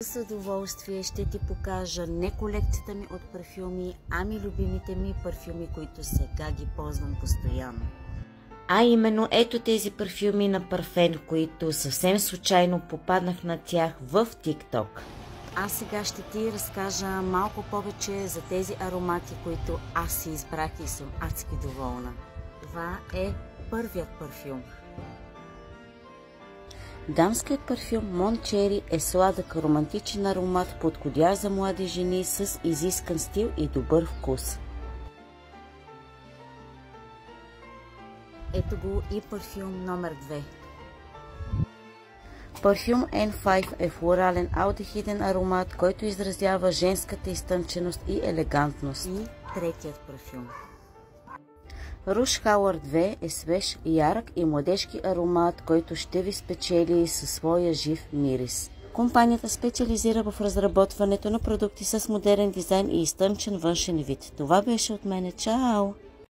С удоволствие ще ти покажа не колекцията ми от парфюми, ами любимите ми парфюми, които сега ги ползвам постоянно. А именно ето тези парфюми на Парфен, които съвсем случайно попаднах на тях в TikTok. А сега ще ти разкажа малко повече за тези аромати, които аз си избрах и съм адски доволна. Това е първият парфюм. Дамският парфюм Mon Cherry е сладък романтичен аромат, подходящ за млади жени с изискан стил и добър вкус. Ето го и парфюм номер 2. Парфюм N5 е флорален алдехиден аромат, който изразява женската изтънченост и елегантност. И третият парфюм. Rouge Hour 2 е свеж, ярък и младежки аромат, който ще ви спечели със своя жив мирис. Компанията специализира в разработването на продукти с модерен дизайн и изтънчен външен вид. Това беше от мене. Чао!